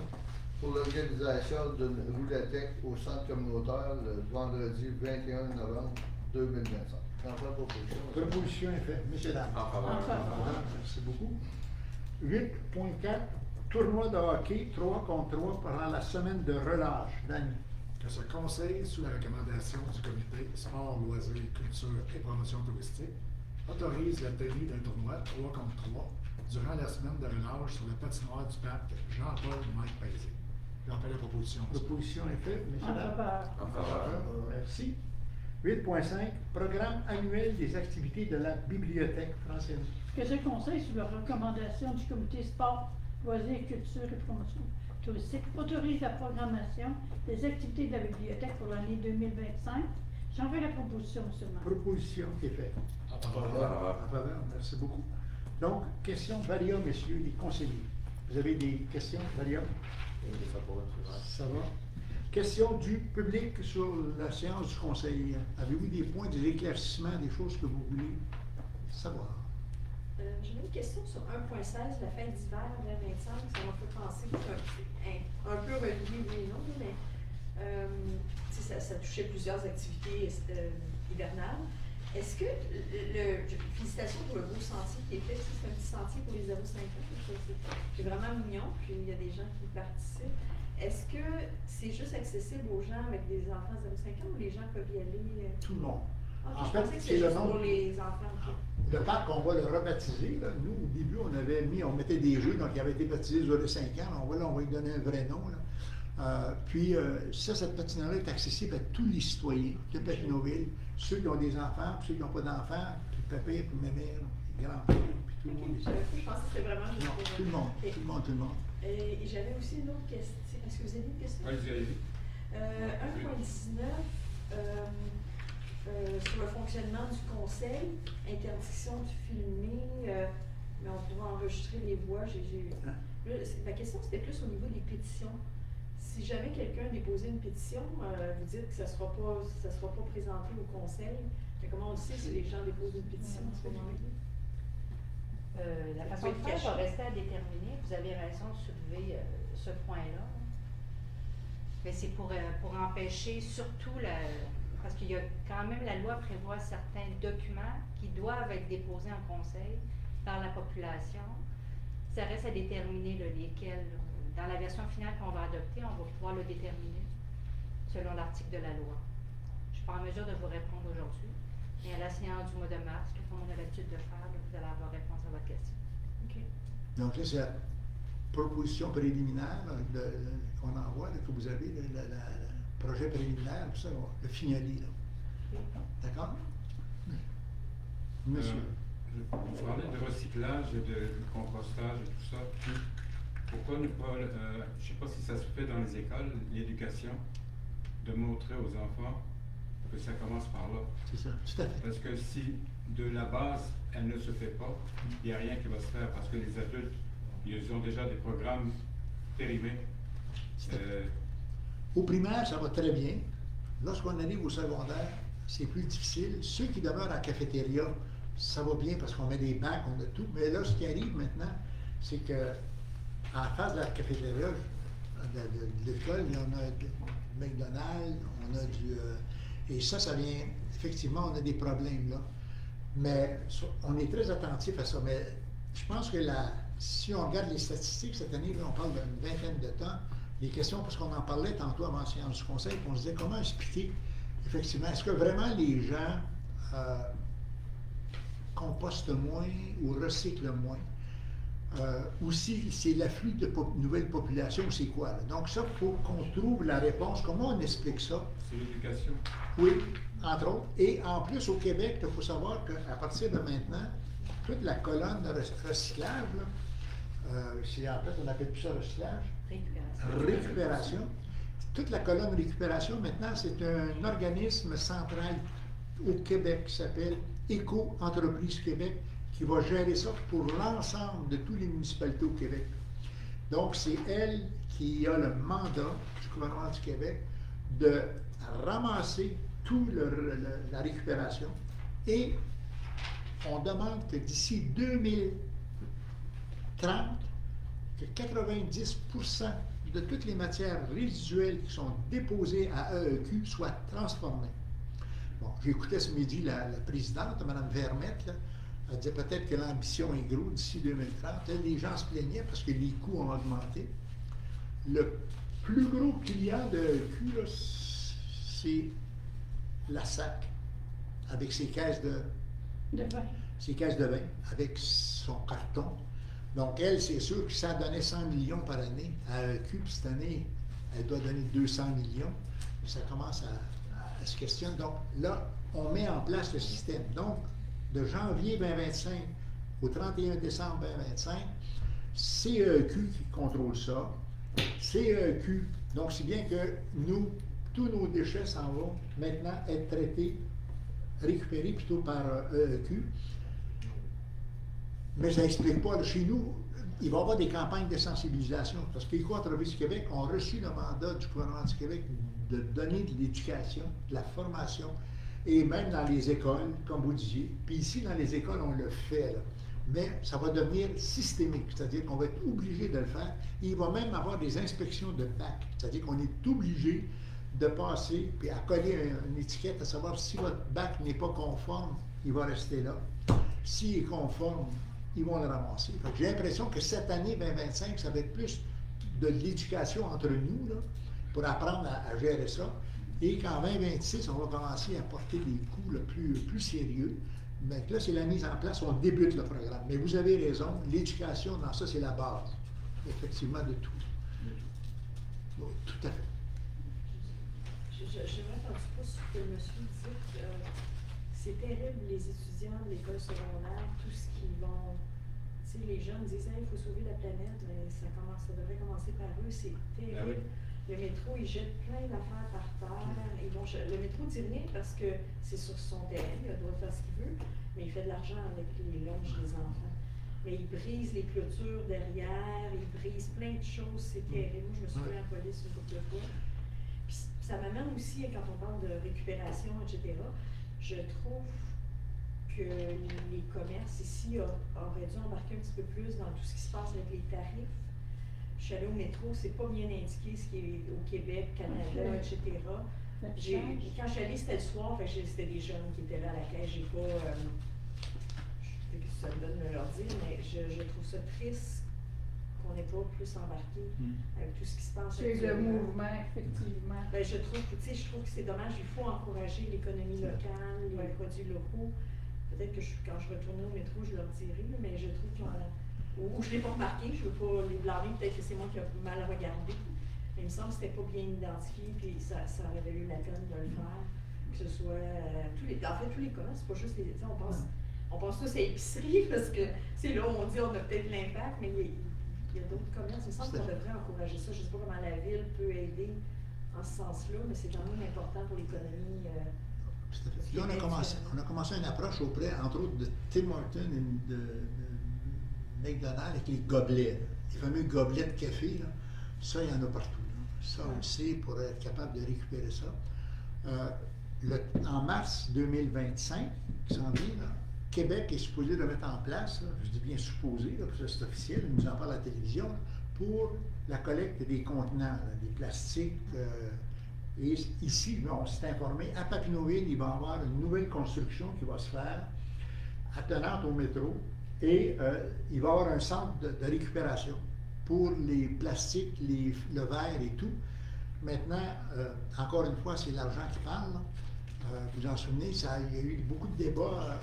pour l'organisation d'une roulatec au centre communautaire le vendredi 21 novembre 2025. J'en fais la proposition. Proposition est faite. Messieurs, dames. En faveur. En faveur. Merci beaucoup. 8.4, tournoi de hockey 3 contre 3 pendant la semaine de relâche. Dany. Que ce conseil, sous la recommandation du comité Sport, Loisirs, Culture et Promotion touristique, autorise la tenue d'un tournoi 3 contre 3 durant la semaine de relâche sur le patinoire du parc Jean-Paul Mike Paisé. J'en fais la proposition. Proposition est faite. Messieurs, En dames. faveur. En faveur. Merci. 8.5, programme annuel des activités de la bibliothèque. Francine. Que ce conseil, sous la recommandation du comité Sport, Loisirs, Culture et Promotion touristique, autorise la programmation des activités de la bibliothèque pour l'année 2025. J'en fais la proposition, M. le maire. Proposition est faite. En En faveur. faveur. En faveur, merci beaucoup. Donc, question Valia, messieurs les conseillers. Vous avez des questions, Valia? Ça va. Question du public sur la séance du conseil. Avez-vous des points, des éclaircissements, des choses que vous voulez savoir? J'ai une question sur 1.16, la fin d'hiver 2025. Ça m'a fait penser que c'est un peu relié, oui et non, mais ça touchait plusieurs activités hivernales. Est-ce que félicitations pour le beau sentier qui est fait, c'est un petit sentier pour les 0,5 ans, c'est vraiment mignon, puis il y a des gens qui participent. Est-ce que c'est juste accessible aux gens avec des enfants de 0,5 ans ou les gens peuvent y aller? Tout le monde. Ah, En je fait, pensais que c'est c'était le juste nom. pour les enfants. ok. Le parc, on va le rebaptiser. Là. Nous, au début, on mettait des jeux, donc il avait été baptisé de 5 ans. On va lui donner un vrai nom. Là. Cette patinoire-là est accessible à tous les citoyens de Papineauville, ceux qui ont des enfants, puis ceux qui n'ont pas d'enfants, puis papa, puis mémère, les grands-pères, puis tout le monde. Ok, je pensais que c'était vraiment juste Non, pour... tout le monde, Ok. tout le monde, tout le monde. Et j'avais aussi une autre question. Est-ce que vous avez une question? Allez-y, allez-y. 1.19, sur le fonctionnement du conseil, interdiction de filmer, mais on pourra enregistrer les voix. Ma question, c'était plus au niveau des pétitions. Si jamais quelqu'un déposait une pétition, vous dites que ça ne sera pas présenté au conseil. Mais comment on le sait si les gens déposent une pétition à ce moment-là? La façon de faire va rester à déterminer. Vous avez raison de soulever ce point-là. Mais c'est pour empêcher surtout parce qu'il y a quand même la loi prévoit certains documents qui doivent être déposés en conseil par la population. Ça reste à déterminer lesquels. Dans la version finale qu'on va adopter, on va pouvoir le déterminer selon l'article de la loi. Je ne suis pas en mesure de vous répondre aujourd'hui. Et à la séance du mois de mars, comme on a l'habitude de faire, vous allez avoir réponse à votre question. OK. Donc, ça, c'est la proposition préliminaire qu'on envoie, là, que vous avez, le projet préliminaire, tout ça, le fignoler. Là. D'accord? Monsieur. Vous parlez de recyclage et de compostage et tout ça. Pourquoi ne pas, je ne sais pas si ça se fait dans les écoles, l'éducation, de montrer aux enfants que ça commence par là. C'est ça, tout à fait. Parce que si de la base, elle ne se fait pas, il n'y a rien qui va se faire parce que les adultes, ils ont déjà des programmes périmés. Au primaire, ça va très bien. Lorsqu'on arrive au secondaire, c'est plus difficile. Ceux qui demeurent à la cafétéria, ça va bien parce qu'on met des bacs, on a tout. Mais là, ce qui arrive maintenant, c'est que en face de la cafétéria de l'école, il y en a du McDonald's, on a du... et ça vient... Effectivement, on a des problèmes là. Mais on est très attentif à ça. Mais je pense que si on regarde les statistiques cette année, là, on parle d'une vingtaine de temps, les questions, parce qu'on en parlait tantôt avant la séance du conseil, on se disait comment expliquer, effectivement, est-ce que vraiment les gens compostent moins ou recyclent moins? Ou si c'est l'afflux de nouvelles populations, c'est quoi? Là? Donc ça, il faut qu'on trouve la réponse. Comment on explique ça? C'est l'éducation. Oui, entre autres. Et en plus, au Québec, il faut savoir qu'à partir de maintenant, toute la colonne de recyclage, c'est en fait, on appelle plus ça recyclage. Récupération. Toute la colonne récupération, maintenant, c'est un organisme central au Québec qui s'appelle Éco-Entreprise Québec, qui va gérer ça pour l'ensemble de toutes les municipalités au Québec. Donc, c'est elle qui a le mandat du gouvernement du Québec de ramasser toute la récupération et on demande que d'ici 2030, que 90% de toutes les matières résiduelles qui sont déposées à AEQ soient transformées. Bon, j'écoutais ce midi la présidente, Mme Vermette, là, elle disait peut-être que l'ambition est grosse d'ici 2030. Les gens se plaignaient parce que les coûts ont augmenté. Le plus gros client de AEQ, c'est la SAC, avec ses caisses de vin. Ses caisses de vin, avec son carton. Donc, elle, c'est sûr que ça donnait 100 millions par année à AEQ, puis cette année, elle doit donner 200 millions. Ça commence à se questionner. Donc, là, on met en place le système. Donc, de janvier 2025 au 31 décembre 2025, c'est AEQ qui contrôle ça. C'est AEQ. Donc, c'est bien que nous, tous nos déchets s'en vont maintenant être traités, récupérés plutôt par AEQ. Mais ça n'explique pas. Chez nous, il va y avoir des campagnes de sensibilisation parce qu'Éco-Entreprise du Québec ont reçu le mandat du gouvernement du Québec de donner de l'éducation, de la formation, et même dans les écoles, comme vous disiez. Puis ici, dans les écoles, on le fait, là. Mais ça va devenir systémique, c'est-à-dire qu'on va être obligé de le faire. Et il va même avoir des inspections de bac, c'est-à-dire qu'on est obligé de passer puis à coller une étiquette à savoir si votre bac n'est pas conforme, il va rester là. S'il est conforme, ils vont le ramasser. J'ai l'impression que cette année 2025, ça va être plus de l'éducation entre nous, là, pour apprendre à gérer ça. Et qu'en 2026, on va commencer à porter des coups là, plus sérieux. Mais là, c'est la mise en place, on débute le programme. Mais vous avez raison, l'éducation, dans ça, c'est la base, effectivement, de tout. Oui, tout à fait. J'aimerais un petit peu sur ce que le monsieur dit. C'est terrible, les étudiants de l'école secondaire, tout ce qu'ils vont... Tu sais, les jeunes disent « il faut sauver la planète », mais ça devrait commencer par eux, c'est terrible. Ah oui. Le métro, il jette plein d'affaires par terre. Le métro dit rien parce que c'est sur son terrain, il a le droit de faire ce qu'il veut, mais il fait de l'argent avec les lunchs des enfants. Mais il brise les clôtures derrière, il brise plein de choses, c'est terrible. Moi, je me suis fait en police une couple de fois. Puis ça m'amène aussi, quand on parle de récupération, etc., je trouve que les commerces ici auraient dû embarquer un petit peu plus dans tout ce qui se passe avec les tarifs. Je suis allée au métro, c'est pas bien indiqué ce qui est au Québec, Canada, etc. Quand je suis allée, c'était le soir, c'était des jeunes qui étaient là à la caisse. J'ai pas. Je sais que ça me donne de leur dire, mais je trouve ça triste qu'on n'ait pas plus embarqué avec tout ce qui se passe. C'est le mouvement, effectivement. Ben, je trouve que c'est dommage. Il faut encourager l'économie locale, les produits locaux. Peut-être que quand je retournerai au métro, je leur dirai, mais je trouve qu'on a. Ou je ne l'ai pas remarqué, je ne veux pas les blâmer, peut-être que c'est moi qui ai mal regardé. Mais il me semble que ce n'était pas bien identifié, puis ça aurait valu la peine de le faire. Puis que ce soit tous les commerces, c'est pas juste les. On pense tous à l'épicerie parce que c'est là où on dit on a peut-être l'impact, mais il y a d'autres commerces. Il me semble qu'on devrait encourager ça. Je ne sais pas comment la ville peut aider en ce sens-là, mais c'est quand même important pour l'économie. Là, on a commencé une approche auprès, entre autres, de Tim Hortons et de McDonald's avec les gobelets, là. Les fameux gobelets de café. Là. Ça, il y en a partout. Là. Ça aussi, pour être capable de récupérer ça. En mars 2025, qui s'en vient, là, Québec est supposé de mettre en place, là, je dis bien supposé, là, parce que c'est officiel, il nous en parle à la télévision, là, pour la collecte des contenants, là, des plastiques. Et ici, on s'est informé, à Papineauville, il va y avoir une nouvelle construction qui va se faire, attenante au métro, et il va y avoir un centre de récupération pour les plastiques, le verre et tout. Maintenant, encore une fois, c'est l'argent qui parle. Vous vous en souvenez, il y a eu beaucoup de débats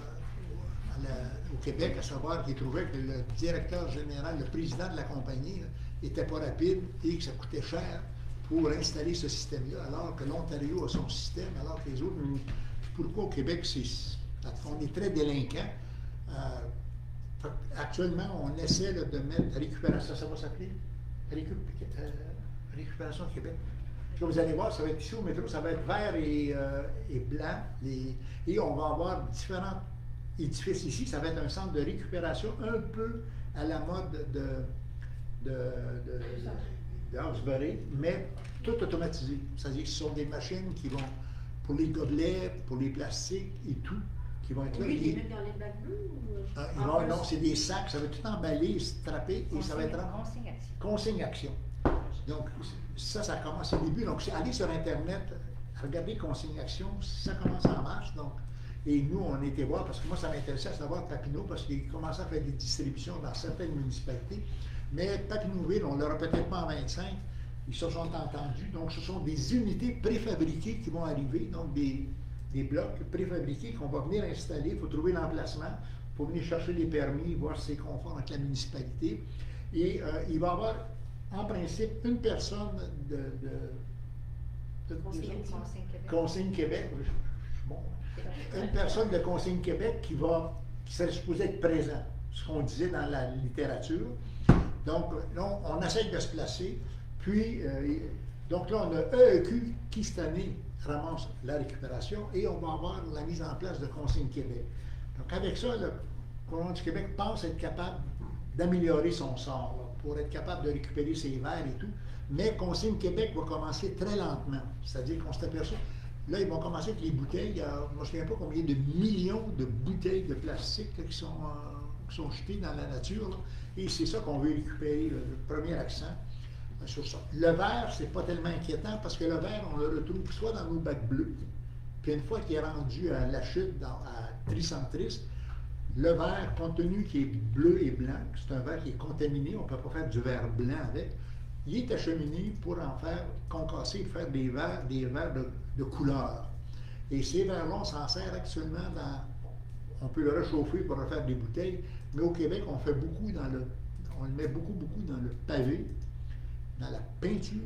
au Québec, à savoir qu'il trouvait que le directeur général, le président de la compagnie, n'était pas rapide et que ça coûtait cher pour installer ce système-là, alors que l'Ontario a son système, alors que les autres... Pourquoi au Québec, on est très délinquant? Actuellement, on essaie là, de mettre récupération, ça va s'appeler Récupération Québec. Puis vous allez voir, ça va être ici au métro, ça va être vert et blanc, et on va avoir différents édifices ici. Ça va être un centre de récupération un peu à la mode de Hawkesbury, mais tout automatisé. C'est-à-dire que ce sont des machines qui vont, pour les gobelets, pour les plastiques et tout, qui vont être là. Oui, les mettre dans les bacs bleus ou... non, c'est des sacs, ça va être tout emballé, strappé, et ça va être consigne-action. Donc, ça commence au début. Donc, allez sur Internet, regardez consigne-action, ça commence en mars. Donc, et nous, on était voir, parce que moi, ça m'intéressait à savoir Papineau, parce qu'ils commençaient à faire des distributions dans certaines municipalités. Mais Papineauville, on ne l'aura peut-être pas en 25, ils se sont entendus. Donc, ce sont des unités préfabriquées qui vont arriver, donc des blocs préfabriqués qu'on va venir installer. Il faut trouver l'emplacement, il faut venir chercher les permis, voir si c'est conforme avec la municipalité. Et il va y avoir, en principe, une personne de Consigne Québec. Bon, une personne de Consigne Québec qui serait supposée être présent, ce qu'on disait dans la littérature. Donc, là, on essaie de se placer. Puis, donc là, on a EEQ qui, cette année, ramasse la récupération et on va avoir la mise en place de Consigne Québec. Donc, avec ça, le gouvernement du Québec pense être capable d'améliorer son sort, là, pour être capable de récupérer ses verres et tout. Mais Consigne Québec va commencer très lentement. C'est-à-dire qu'on s'est aperçu, là, ils vont commencer avec les bouteilles. Je ne me souviens pas combien de millions de bouteilles de plastique là, qui sont jetées dans la nature. Là. Et c'est ça qu'on veut récupérer, le premier accent sur ça. Le verre, c'est pas tellement inquiétant parce que le verre, on le retrouve soit dans nos bacs bleus, puis une fois qu'il est rendu à la chute à Tricentris, le verre, compte tenu qu'il est bleu et blanc, c'est un verre qui est contaminé, on ne peut pas faire du verre blanc avec, il est acheminé pour en faire concasser et faire des verres de couleur. Et ces verres-là, on s'en sert actuellement on peut le réchauffer pour refaire des bouteilles, mais au Québec, on fait beaucoup on le met beaucoup dans le pavé, dans la peinture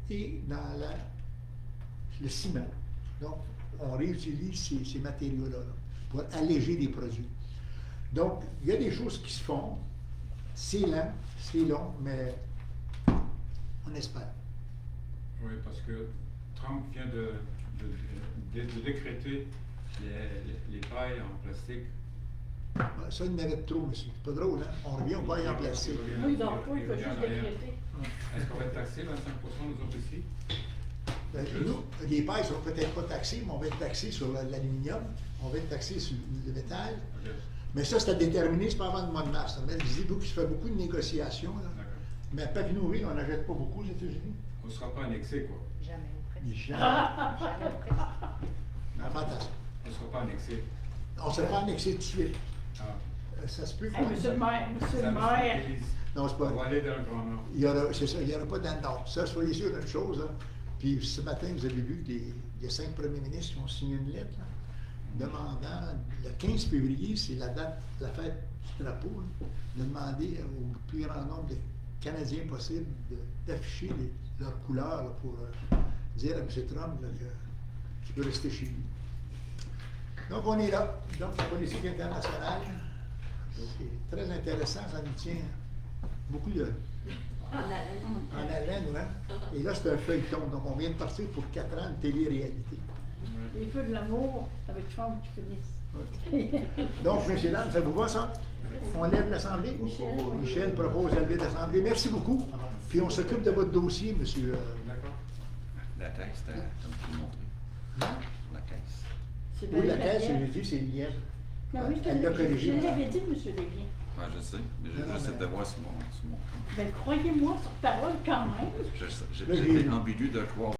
et dans le ciment. Donc, on réutilise ces matériaux-là là, pour alléger les produits. Donc, il y a des choses qui se font. C'est lent, c'est long, mais on espère. Oui, parce que Trump vient de décréter les pailles en plastique. Ça, il mérite trop, monsieur. C'est pas drôle, hein? On revient aux pailles en plastique. Oui, donc, il faut juste décréter. Est-ce qu'on va être taxé 25% nous autres ici? Nous, les pailles ne sont peut-être pas taxées, mais on va être taxés sur l'aluminium, on va être taxés sur le métal. Okay. Mais ça, c'est à déterminer, c'est pas avant le mois de mars. Mais je dis qu'il se fait beaucoup de négociations. Là. Mais à Papineauville, on n'achète pas beaucoup aux États-Unis. On ne sera pas annexé, quoi. Jamais ou presque. Jamais ou presque. Fantastique. On ne sera pas annexé. On ne sera pas annexé tout de suite. Ah. Ça se peut. Monsieur le maire, Non, c'est pas. On va aller dans le Grand Nord. C'est ça, il n'y aura pas dans le Nord. Ça, soyez sûr d'une chose. Hein. Puis ce matin, vous avez vu qu'il y a 5 premiers ministres qui ont signé une lettre là, demandant, le 15 février, c'est la date, la fête du drapeau, là, de demander au plus grand nombre de Canadiens possible d'afficher leurs couleurs là, pour dire à M. Trump là, qu'il peut rester chez lui. Donc, on est là. Donc, la politique internationale, c'est très intéressant, ça nous tient beaucoup En haleine. en haleine, hein? Et là, c'est un feuilleton. Donc, on vient de partir pour 4 ans de télé-réalité. Les feux de l'amour avec Trump qui finissent. Donc, messieurs, dames, ça vous va, ça? On lève l'Assemblée? Michel propose d'élever l'Assemblée. Merci beaucoup. Puis on s'occupe de votre dossier, monsieur. D'accord. La caisse, comme tu l'as montré. Hein? La caisse. C'est Oui, la bien caisse, bien. j'ai dit, c'est lièvre. Ben oui, Elle l'a je corrigé. l'avais dit, M. Desbiens. Ouais, je sais, mais Non, non, j'essaie mais- de voir sur mon. Ben, croyez-moi sur parole quand même. J'ai Là, j'ai- été ambigu de croire.